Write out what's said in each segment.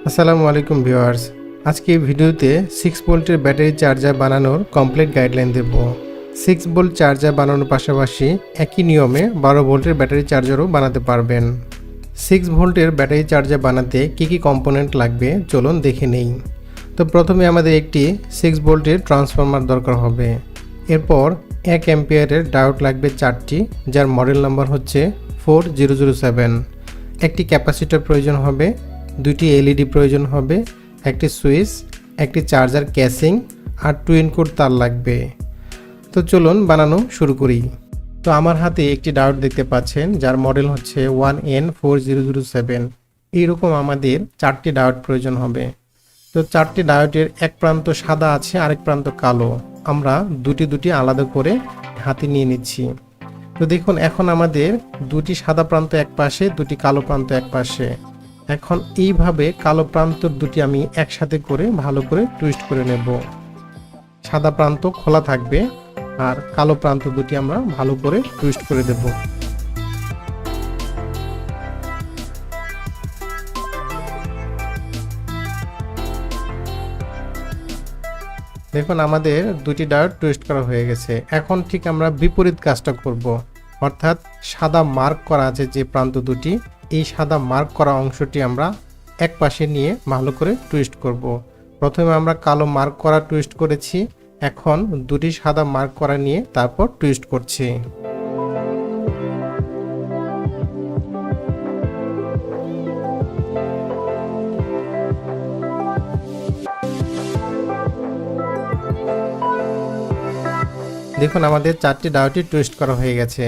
আসসালামু আলাইকুম ভিউয়ার্স। আজকে এই ভিডিওতে 6 ভোল্টের ব্যাটারি চার্জার বানানোর কমপ্লিট গাইডলাইন দেব। 6 ভোল্ট চার্জার বানানোর পাশাপাশি একই নিয়মে 12 ভোল্টের ব্যাটারি চার্জারও বানাতে পারবেন। 6 ভোল্টের ব্যাটারি চার্জার বানাতে কি কম্পোনেন্ট লাগবে চলুন দেখে নেই। তো প্রথমে আমাদের একটি 6 ভোল্টের ট্রান্সফরমার দরকার হবে। এরপর 1 অ্যাম্পিয়ারের ডায়োড লাগবে 4টি, যার মডেল নাম্বার হচ্ছে 4007। একটি ক্যাপাসিটর প্রয়োজন হবে, 2টি এলইডি প্রয়োজন হবে, একটি সুইচ, একটি চার্জার ক্যাসিং আর টুইন কোড তার লাগবে। তো চলুন বানানো শুরু করি। তো আমার হাতে একটি ডায়োড দেখতে পাচ্ছেন, যার মডেল হচ্ছে 1N4007। এইরকম আমাদের 4টি ডায়োড প্রয়োজন হবে। তো 4টি ডায়োডের এক প্রান্ত সাদা আছে, আরেক প্রান্ত কালো। আমরা দুটি আলাদা করে হাতে নিয়ে নিচ্ছি। তো দেখুন, এখন আমাদের 2টি সাদা প্রান্ত এক পাশে, 2টি কালো প্রান্ত এক পাশে। এখন এইভাবে কালো প্রান্ত দুটি আমি একসাথে করে ভালো করে টুইস্ট করে নেব। সাদা প্রান্ত খোলা থাকবে আর কালো প্রান্ত দুটি আমরা ভালো করে টুইস্ট করে দেব। দেখুন, আমাদের 2টি ডায়োড টুইস্ট করা হয়ে গেছে। এখন ঠিক আমরা বিপরীত কাজটা করব, অর্থাৎ সাদা মার্ক করা আছে যে প্রান্ত দুটি, এই সাদা মার্ক করা অংশটি আমরা এক পাশে নিয়ে ভালো করে টুইস্ট করব। প্রথমে আমরা কালো মার্ক করা টুইস্ট করেছি, এখন 2টি সাদা মার্ক করা নিয়ে তারপর টুইস্ট করছি। দেখুন, আমাদের 4টি ডায়োডই টুইস্ট করা হয়ে গেছে।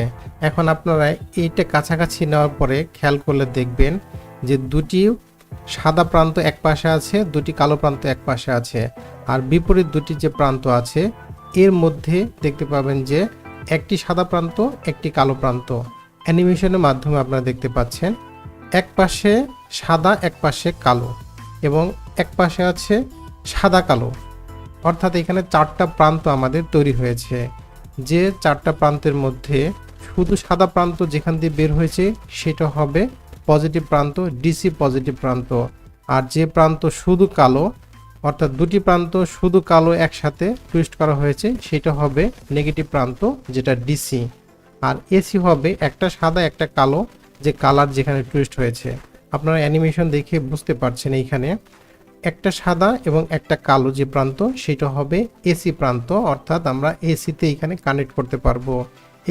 এখন আপনারা এইটা কাছাকাছি নেওয়ার পরে খেয়াল করলে দেখবেন যে 2টি সাদা প্রান্ত এক পাশে আছে, 2টি কালো প্রান্ত এক পাশে আছে, আর বিপরীত 2টি যে প্রান্ত আছে এর মধ্যে দেখতে পাবেন যে একটি সাদা প্রান্ত, একটি কালো প্রান্ত। অ্যানিমেশনের মাধ্যমে আপনারা দেখতে পাচ্ছেন এক পাশে সাদা, এক পাশে কালো, এবং এক পাশে আছে সাদা কালো। অর্থাৎ এখানে 4টা প্রান্ত আমাদের তৈরি হয়েছে। যে 4টা প্রান্তের মধ্যে শুধু সাদা প্রান্ত যেখান দিয়ে বের হয়েছে সেটা হবে পজিটিভ প্রান্ত, ডিসি পজিটিভ প্রান্ত। আর যে প্রান্ত শুধু কালো, অর্থাৎ 2টি প্রান্ত শুধু কালো একসাথে টুইস্ট করা হয়েছে, সেটা হবে নেগেটিভ প্রান্ত, যেটা ডিসি। আর এসি হবে একটা সাদা একটা কালো, যে কালার যেখানে টুইস্ট হয়েছে। আপনারা অ্যানিমেশন দেখে বুঝতে পারছেন এইখানে একটা সাদা এবং একটা কালো যে প্রান্ত সেটা হবে এসি প্রান্ত, অর্থাৎ আমরা এসিতে এখানে কানেক্ট করতে পারবো।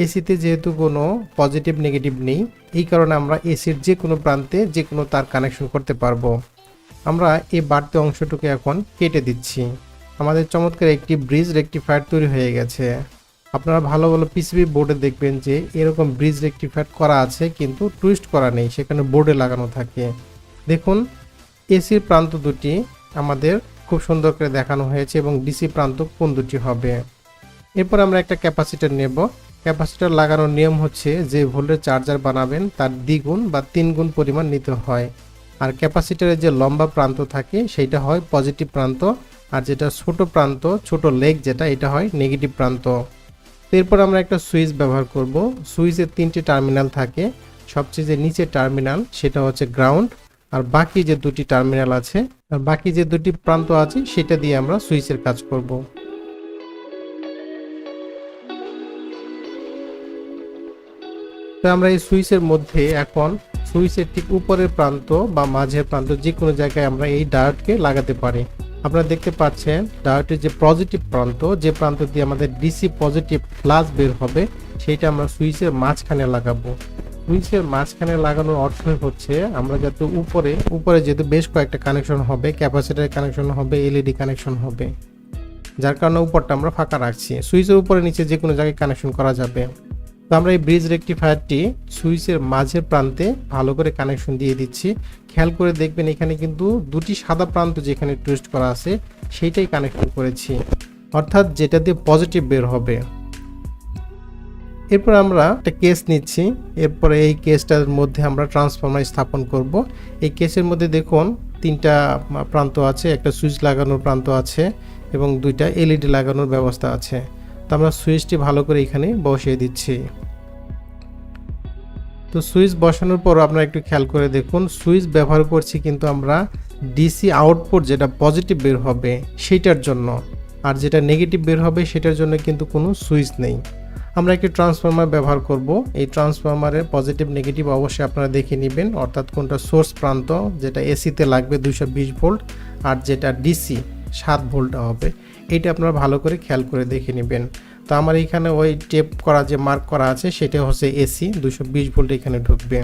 এসিতে যেহেতু কোনো পজিটিভ নেগেটিভ নেই, এই কারণে আমরা এসির যে কোনো প্রান্তে যে কোনো তার কানেকশন করতে পারবো। আমরা এই বাড়তি অংশটুকু এখন কেটে দিচ্ছি। আমাদের চমৎকার একটি ব্রিজ রেকটিফায়ার তৈরি হয়ে গেছে। আপনারা ভালো পিসিবি বোর্ডে দেখবেন যে এরকম ব্রিজ রেকটিফায়ার করা আছে, কিন্তু টুইস্ট করা নেই, সেখানে বোর্ডে লাগানো থাকে। দেখুন, এসির প্রান্ত দুটি আমাদের খুব সুন্দর করে দেখানো হয়েছে, এবং ডিসি প্রান্ত কোন দুটি হবে। এরপর আমরা একটা ক্যাপাসিটর নেব। ক্যাপাসিটর লাগানোর নিয়ম হচ্ছে যে ভোল্টের চার্জার বানাবেন তার দ্বিগুণ বা 3 গুণ পরিমাণ নিতে হয়। আর ক্যাপাসিটরের যে লম্বা প্রান্ত থাকে সেইটা হয় পজিটিভ প্রান্ত, আর যেটা ছোট প্রান্ত, ছোট লেগ যেটা, এটা হয় নেগেটিভ প্রান্ত। এরপর আমরা একটা সুইচ ব্যবহার করব। সুইচের 3টি টার্মিনাল থাকে। সবচেয়ে যে নিচে টার্মিনাল সেটা হচ্ছে গ্রাউন্ড, আর বাকি যে 2টি টার্মিনাল আছে, আর বাকি যে 2টি প্রান্ত আছে সেটা দিয়ে আমরা সুইচের কাজ করব। তো আমরা এই সুইচের মধ্যে এখন সুইচের ঠিক উপরের প্রান্ত বা মাঝের প্রান্ত যে কোনো জায়গায় আমরা এই ডায়োডকে লাগাতে পারি। আপনারা দেখতে পাচ্ছেন ডায়োডের যে পজিটিভ প্রান্ত, যে প্রান্ত দিয়ে আমাদের ডিসি পজিটিভ প্লাস বের হবে, সেইটা আমরা সুইচের মাঝখানে লাগাবো। সুইচের মাঝখানে লাগানোর অর্থ হচ্ছে আমরা যাতে উপরে যেহেতু বেশ কয়েকটা কানেকশন হবে, ক্যাপাসিটরের কানেকশন হবে, এলইডি কানেকশন হবে, যার কারণে উপরটা আমরা ফাঁকা রাখছি। সুইচের উপরে নিচে যে কোনো জায়গায় কানেকশন করা যাবে। তো আমরা এই ব্রিজ রেকটিফায়ারটি সুইচের মাঝের প্রান্তে ভালো করে কানেকশন দিয়ে দিচ্ছি। খেয়াল করে দেখবেন এখানে কিন্তু 2টি সাদা প্রান্ত যেখানে টুইস্ট করা আছে সেইটাই কানেকশন করেছি, অর্থাৎ যেটা দিয়ে পজিটিভ বের হবে। এরপর আমরা একটা কেস নিচ্ছি। এরপরে এই কেসটার মধ্যে আমরা ট্রান্সফরমার স্থাপন করব। এই কেসের মধ্যে দেখুন 3টা প্রান্ত আছে, একটা সুইচ লাগানোর প্রান্ত আছে এবং 2টা এলইডি লাগানোর ব্যবস্থা আছে। তো আমরা সুইচটি ভালো করে এখানে বসিয়ে দিচ্ছি। তো সুইচ বসানোর পর আপনারা একটু খেয়াল করে দেখুন, সুইচ ব্যবহার করছি কিন্তু আমরা ডিসি আউটপুট যেটা পজিটিভ বের হবে সেইটার জন্য, আর যেটা নেগেটিভ বের হবে সেটার জন্য কিন্তু কোনো সুইচ নেই। আমরা একটি ট্রান্সফরমার ব্যবহার করব। এই ট্রান্সফরমারের পজিটিভ নেগেটিভ অবশ্যই আপনারা দেখে নেবেন, অর্থাৎ কোনটা সোর্স প্রান্ত যেটা এসিতে লাগবে 220 ভোল্ট, আর যেটা ডিসি 7 ভোল্ট হবে, এটা আপনারা ভালো করে খেয়াল করে দেখে নেবেন। তো আমার এখানে ওই টেপ করা যে মার্ক করা আছে সেটা হচ্ছে এসি 220 ভোল্ট এখানে ঢুকবে।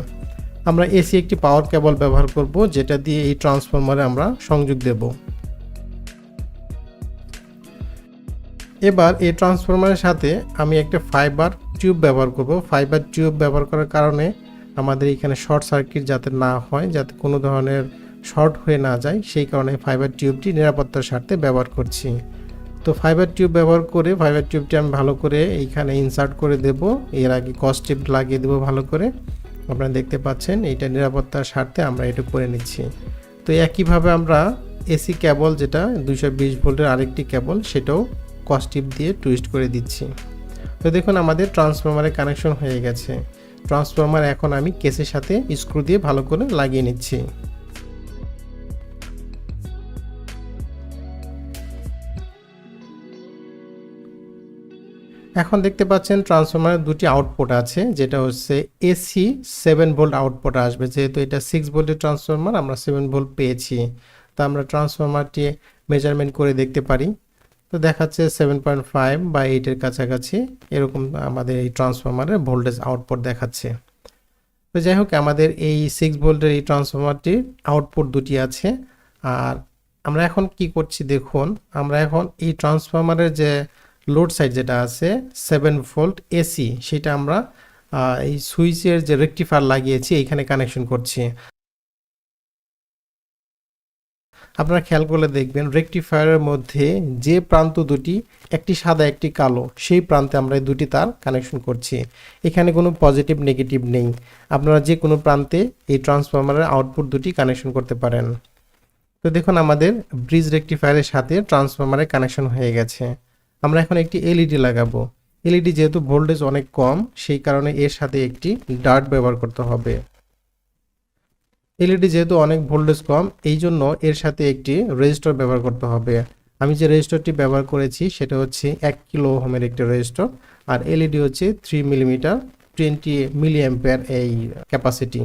আমরা এসি একটি পাওয়ার কেবল ব্যবহার করব, যেটা দিয়ে এই ট্রান্সফরমারে আমরা সংযোগ দেব। এবার এই ট্রান্সফরমারের সাথে আমি একটা ফাইবার টিউব ব্যবহার করব। ফাইবার টিউব ব্যবহার করার কারণে আমাদের এখানে শর্ট সার্কিট যাতে না হয়, যাতে কোনো ধরনের শর্ট হয়ে না যায়, সেই কারণে ফাইবার টিউবটি নিরাপত্তার স্বার্থে ব্যবহার করছি। তো ফাইবার টিউব ব্যবহার করে ফাইবার টিউবটি আমি ভালো করে এইখানে ইনসার্ট করে দেব। এর আগে কস টেপ লাগিয়ে দেবো ভালো করে। আপনারা দেখতে পাচ্ছেন এইটা নিরাপত্তার স্বার্থে আমরা এটা করে নিচ্ছি। তো একইভাবে আমরা এসি কেবল যেটা 220 ভোল্টের আরেকটি কেবল, সেটাও কস টিপ দিয়ে টুইস্ট করে দিচ্ছি। তো দেখুন আমাদের ট্রান্সফরমারে কানেকশন হয়ে গেছে। ট্রান্সফরমার এখন আমি কেসের সাথে স্ক্রু দিয়ে ভালো করে লাগিয়ে নিচ্ছি। এখন দেখতে পাচ্ছেন ট্রান্সফরমারের দুটি আউটপুট আছে, যেটা হচ্ছে এসি 7 ভোল্ট আউটপুট আসবে। যেহেতু এটা 6 ভোল্টের ট্রান্সফরমার, আমরা 7 ভোল্ট পেয়েছি। তো আমরা ট্রান্সফরমারটি মেজারমেন্ট করে দেখতে পারি। তো দেখাচ্ছে 7.5 বা 8-এর কাছাকাছি এরকম আমাদের এই ট্রান্সফরমারের ভোল্টেজ আউটপুট দেখাচ্ছে। তো যাই হোক, আমাদের এই 6 ভোল্টের এই ট্রান্সফরমারটির আউটপুট দুটি আছে। আর আমরা এখন কি করছি দেখুন, আমরা এখন এই ট্রান্সফরমারের যে লোড সাইড যেটা আছে 7 ভোল্ট এসি, সেটা আমরা এই সুইচের যে রেকটিফায়ার লাগিয়েছি এইখানে কানেকশন করছি। আপনারা খেয়াল করলে দেখবেন রেকটিফায়ারের মধ্যে যে প্রান্ত দুটি, একটি সাদা একটি কালো, সেই প্রান্তে আমরা এই দুটি তার কানেকশন করছি। এখানে কোনো পজিটিভ নেগেটিভ নেই। আপনারা যে কোনো প্রান্তে এই ট্রান্সফরমারের আউটপুট দুটি কানেকশন করতে পারেন। তো দেখুন আমাদের ব্রিজ রেকটিফায়ারের সাথে ট্রান্সফরমারের কানেকশন হয়ে গেছে। আমরা এখন একটি এলইডি লাগাবো। এলইডি যেহেতু ভোল্টেজ অনেক কম, সেই কারণে এর সাথে একটি ডার্ট ব্যবহার করতে হবে। এলইডি যেহেতু অনেক ভোল্টেজ কম, এই জন্য এর সাথে একটি রেজিস্টর ব্যবহার করতে হবে। আমি যে রেজিস্টরটি ব্যবহার করেছি সেটা হচ্ছে 1 কিলো ওহমের একটি রেজিস্টর, আর এলইডি হচ্ছে 3 মিলিমিটার 20 মিলি অ্যাম্পিয়ার এই ক্যাপাসিটি।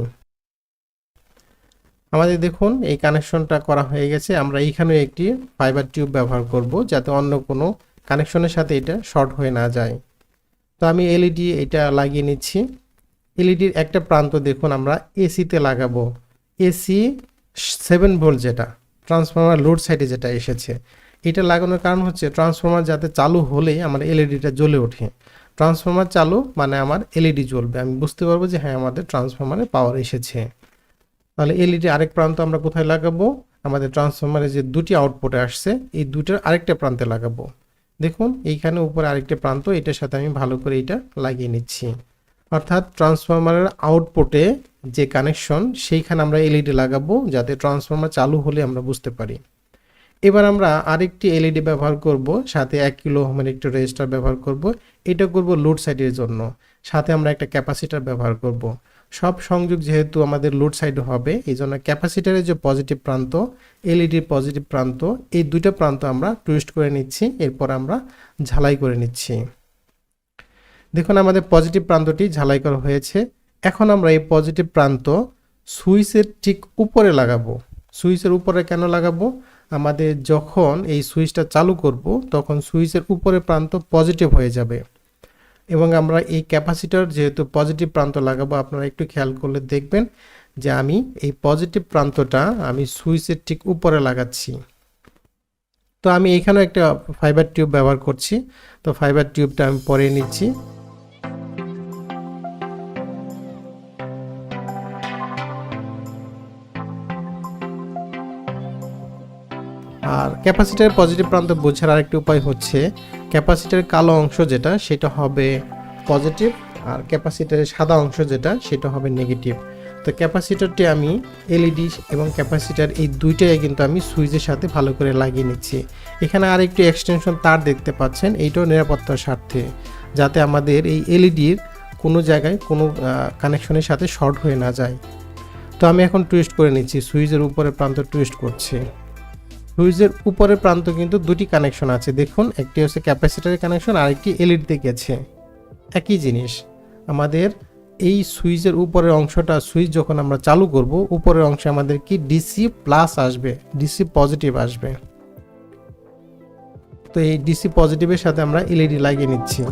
আমাদের দেখুন এই কানেকশনটা করা হয়ে গেছে। আমরা এইখানেও একটি ফাইবার টিউব ব্যবহার করব, যাতে অন্য কোনো কানেকশনের সাথে এটা শর্ট হয়ে না যায়। তো আমি এলইডি এটা লাগিয়ে নিচ্ছি। এলইডির একটা প্রান্ত দেখুন আমরা এসিতে লাগাবো। এসি 7 ভোল্ট যেটা ট্রান্সফরমার লোড সাইডে যেটা এসেছে, এটা লাগানোর কারণ হচ্ছে ট্রান্সফরমার যাতে চালু হলেই আমার এলইডিটা জ্বলে ওঠে। ট্রান্সফরমার চালু মানে আমার এলইডি জ্বলবে, আমি বুঝতে পারবো যে হ্যাঁ আমাদের ট্রান্সফরমারে পাওয়ার এসেছে। তাহলে এলইডি আরেক প্রান্ত আমরা কোথায় লাগাবো? আমাদের ট্রান্সফরমারে যে দুটি আউটপুটে আসছে এই দুটোর আরেকটা প্রান্তে লাগাবো। দেখুন এইখানে উপরে আরেকটা প্রান্ত, এটার সাথে আমি ভালো করে এটা লাগিয়ে নিচ্ছি। অর্থাৎ ট্রান্সফরমারের আউটপুটে যে কানেকশন সেইখানে আমরা এলইডি লাগাবো, যাতে ট্রান্সফরমার চালু হলে আমরা বুঝতে পারি। এবার আমরা আরেকটি এলইডি ব্যবহার করব, সাথে 1 কিলো ওহমের একটি রেজিস্টার ব্যবহার করব। এটা করব লোড সাইডের জন্য। সাথে আমরা একটা ক্যাপাসিটার ব্যবহার করব। সব সংযোগ যেহেতু আমাদের লোড সাইডে হবে, এই জন্য ক্যাপাসিটারের যে পজিটিভ প্রান্ত, এলইডির পজিটিভ প্রান্ত, এই দুইটা প্রান্ত আমরা টুইস্ট করে নিচ্ছি। এরপর আমরা ঝালাই করে নিচ্ছি। দেখুন আমাদের পজিটিভ প্রান্তটি ঝালাই করা হয়েছে। এখন আমরা এই পজিটিভ প্রান্ত সুইচের ঠিক উপরে লাগাবো। সুইচের উপরে কেন লাগাবো? আমাদের যখন এই সুইচটা চালু করব, তখন সুইচের উপরে প্রান্ত পজিটিভ হয়ে যাবে। এবং আমরা এই ক্যাপাসিটর যেহেতু পজিটিভ প্রান্ত লাগাবো, আপনারা একটু খেয়াল করলে দেখবেন যে আমি এই পজিটিভ প্রান্তটা আমি সুইচের ঠিক উপরে লাগাচ্ছি। তো আমি এখানেও একটা ফাইবার টিউব ব্যবহার করছি। তো ফাইবার টিউবটা আমি পরে নিচ্ছি। আর ক্যাপাসিটরের পজিটিভ প্রান্ত বোঝার আরেকটি উপায় হচ্ছে, ক্যাপাসিটরের কালো অংশ যেটা সেটা হবে পজিটিভ, আর ক্যাপাসিটরের সাদা অংশ যেটা সেটা হবে নেগেটিভ। তো ক্যাপাসিটরটি আমি এলইডি এবং ক্যাপাসিটর এই দুইটাই কিন্তু আমি সুইচের সাথে ভালো করে লাগিয়ে নিচ্ছি। এখানে আরেকটি এক্সটেনশন তার দেখতে পাচ্ছেন, এইটাও নিরাপত্তার স্বার্থে, যাতে আমাদের এই এলইডির কোনো জায়গায় কোনো কানেকশনের সাথে শর্ট হয়ে না যায়। তো তো আমি এখন টুইস্ট করে নিচ্ছি, সুইচের উপরের প্রান্ত টুইস্ট করছি। সুইচের উপরের প্রান্ত কিন্তু দুটি কানেকশন আছে, দেখুন একটি হচ্ছে ক্যাপাসিটরের কানেকশন আর একটি এলইডিতে গেছে। একই জিনিস, আমাদের এই সুইচের উপরের অংশটা, সুইচ যখন আমরা চালু করব উপরের অংশে আমাদের কি ডিসি প্লাস আসবে, ডিসি পজিটিভ আসবে। তো এই ডিসি পজিটিভের সাথে আমরা এলইডি লাগিয়ে নিচ্ছি।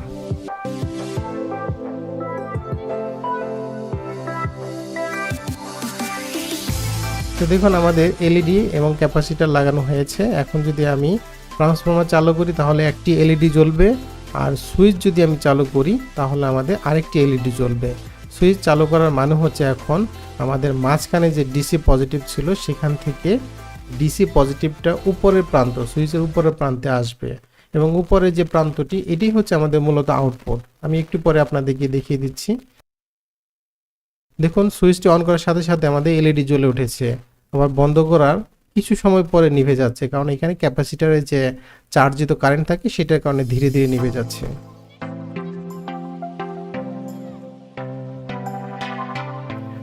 তো দেখুন আমাদের এলইডি এবং ক্যাপাসিটর লাগানো হয়েছে। এখন যদি আমি ট্রান্সফরমার চালু করি তাহলে একটি এলইডি জ্বলবে, আর সুইচ যদি আমি চালু করি তাহলে আমাদের আরেকটি এলইডি জ্বলবে। সুইচ চালু করার মানে হচ্ছে এখন আমাদের মাঝখানে যে ডিসি পজিটিভ ছিল সেখান থেকে ডিসি পজিটিভটা উপরের প্রান্ত, সুইচের উপরের প্রান্তে আসবে, এবং উপরের যে প্রান্তটি এটাই হচ্ছে আমাদের মূলত আউটপুট। আমি একটু পরে আপনাদেরকে দেখিয়ে দিচ্ছি। দেখুন সুইচটি অন করার সাথে সাথে আমাদের এলইডি জ্বলে উঠেছে, আবার বন্ধ করার কিছু সময় পরে নিভে যাচ্ছে, কারণ এখানে ক্যাপাসিটরের যে চার্জিত কারেন্ট থাকে সেটার কারণে ধীরে ধীরে নিভে যাচ্ছে।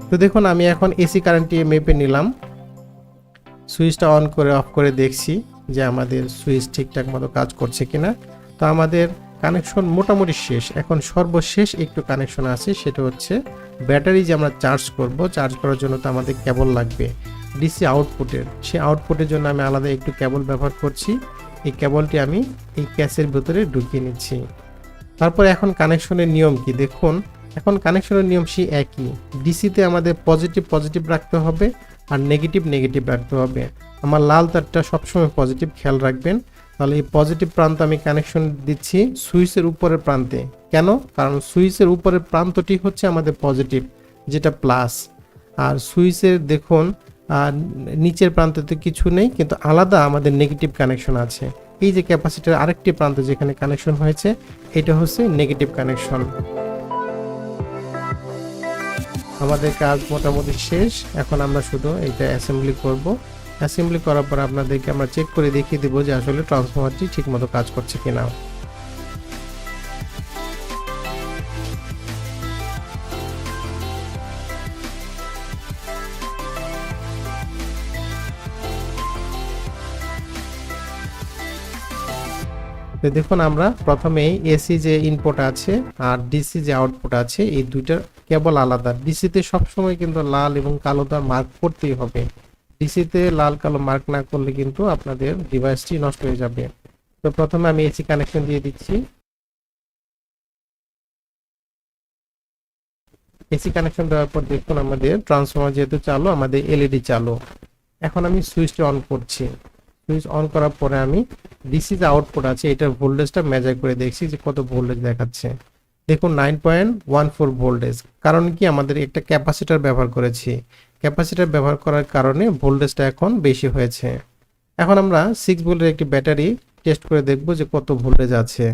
তো দেখুন আমি এখন এসি কারেন্টটি মেপে নিলাম, সুইচটা অন করে অফ করে দেখছি যে আমাদের সুইচ ঠিকঠাক মতো কাজ করছে কিনা। তো আমাদের কানেকশন মোটামুটি শেষ। এখন সর্বশেষ একটু কানেকশন আছে, সেটা হচ্ছে ব্যাটারি যে আমরা চার্জ করব, চার্জ করার জন্য তো আমাদের কেবল লাগবে ডিসি আউটপুটের। সেই আউটপুটের জন্য আমি আলাদা একটু কেবল ব্যবহার করছি। এই কেবলটি আমি এই ক্যাসের ভিতরে ঢুকিয়ে নিচ্ছি। তারপর এখন কানেকশনের নিয়ম কি দেখুন, এখন কানেকশনের নিয়ম সেই একই। ডিসিতে আমাদের পজিটিভ পজিটিভ রাখতে হবে আর নেগেটিভ নেগেটিভ রাখতে হবে। আমার লাল তারটা সবসময় পজিটিভ, খেয়াল রাখবেন। তাহলে এই পজিটিভ প্রান্ত আমি কানেকশন দিচ্ছি সুইচের উপরের প্রান্তে। কেন? কারণ সুইচের উপরের প্রান্তটি হচ্ছে আমাদের পজিটিভ, যেটা প্লাস। আর সুইচের দেখুন নিচের প্রান্তে কিছু নেই, কিন্তু আলাদা আমাদের নেগেটিভ কানেকশন আছে। এই যে ক্যাপাসিটার আরেকটি প্রান্ত যেখানে কানেকশন হয়েছে, এটা হচ্ছে নেগেটিভ কানেকশন। আমাদের কাজ মোটামুটি শেষ। এখন আমরা শুধু এটা অ্যাসেম্বলি করব। অ্যাসেম্বলি করার পর আপনাদেরকে আমরা চেক করে দেখিয়ে দেবো যে আসলে ট্রান্সফরমারটি ঠিকমতো কাজ করছে কিনা। তো দেখুন আমরা প্রথমেই এসি যে ইনপুট আছে আর ডিসি যে আউটপুট আছে, এই দুইটার কেবল আলাদা। ডিসিতে সবসময় কিন্তু লাল এবং কালো তার মার্ক করতেই হবে। ডিসিতে লাল কালো মার্ক না করলে কিন্তু আপনাদের ডিভাইসটি নষ্ট হয়ে যাবে। তো প্রথমে আমি এসি কানেকশন দিয়ে দিচ্ছি। এসি কানেকশন দেওয়ার পর দেখুন আমাদের ট্রান্সফরমার যেহেতু চালু, আমাদের এলইডি চালু। এখন আমি সুইচটি অন করছি। সুইচ অন করার পরে আমি ডিসি যে আউটপুট আছে এটার ভোল্টেজটা মেজার করে দেখছি যে কত ভোল্টেজ দেখাচ্ছে। দেখুন 9.14 ভোল্টেজ। কারণ কি, আমাদের একটা ক্যাপাসিটর ব্যবহার করেছি। ক্যাপাসিটর ব্যবহার করার কারণে ভোল্টেজটা এখন বেশি হয়েছে। এখন আমরা 6 ভোল্টের একটি ব্যাটারি টেস্ট করে দেখব যে কত ভোল্টেজ আছে।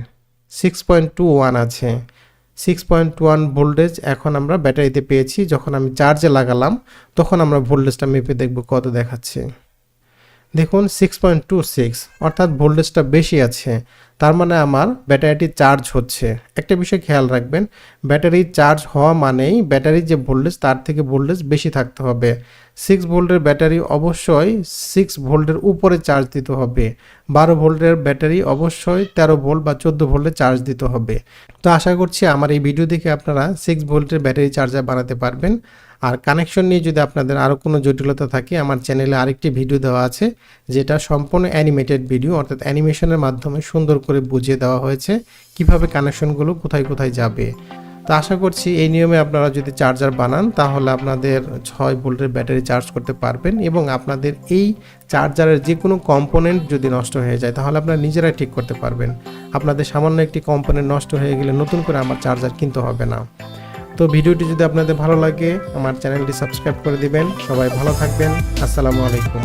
6.21 আছে। 6.1 ভোল্টেজ এখন আমরা ব্যাটারিতে পেয়েছি। যখন আমি চার্জে লাগালাম তখন আমরা ভোল্টেজটা মেপে দেখব কত দেখাচ্ছে। দেখুন 6.26, অর্থাৎ ভোল্টেজটা বেশি আছে। তার মানে আমার ব্যাটারিটি চার্জ হচ্ছে। একটা বিষয় খেয়াল রাখবেন, ব্যাটারি চার্জ হওয়া মানেই ব্যাটারির যে ভোল্টেজ তার থেকে ভোল্টেজ বেশি থাকতে হবে। 6 ভোল্টের ব্যাটারি অবশ্যই 6 ভোল্টের উপরে চার্জ দিতে হবে। 12 ভোল্টের ব্যাটারি অবশ্যই 13 ভোল্ট বা 14 ভোল্টের চার্জ দিতে হবে। তো আশা করছি আমার এই ভিডিও দেখে আপনারা 6 ভোল্টের ব্যাটারি চার্জার বানাতে পারবেন। আর কানেকশন নিয়ে যদি আপনাদের আরও কোনো জটিলতা থাকে, আমার চ্যানেলে আরেকটি ভিডিও দেওয়া আছে যেটা সম্পূর্ণ অ্যানিমেটেড ভিডিও, অর্থাৎ অ্যানিমেশনের মাধ্যমে সুন্দর করে বুঝিয়ে দেওয়া হয়েছে কিভাবে কানেকশনগুলো কোথায় কোথায় যাবে। তো আশা করছি এই নিয়মে আপনারা যদি চার্জার বানান তাহলে আপনাদের 6 ভোল্টের ব্যাটারি চার্জ করতে পারবেন, এবং আপনাদের এই চার্জারের যে কোনো কম্পোনেন্ট যদি নষ্ট হয়ে যায় তাহলে আপনারা নিজেরাই ঠিক করতে পারবেন। আপনাদের সামান্য একটি কম্পোনেন্ট নষ্ট হয়ে গেলে নতুন করে আমার চার্জার কিনতে হবে না। তো ভিডিওটি যদি আপনাদের ভালো লাগে আমার চ্যানেলটি সাবস্ক্রাইব করে দিবেন। সবাই ভালো থাকবেন। আসসালামু আলাইকুম।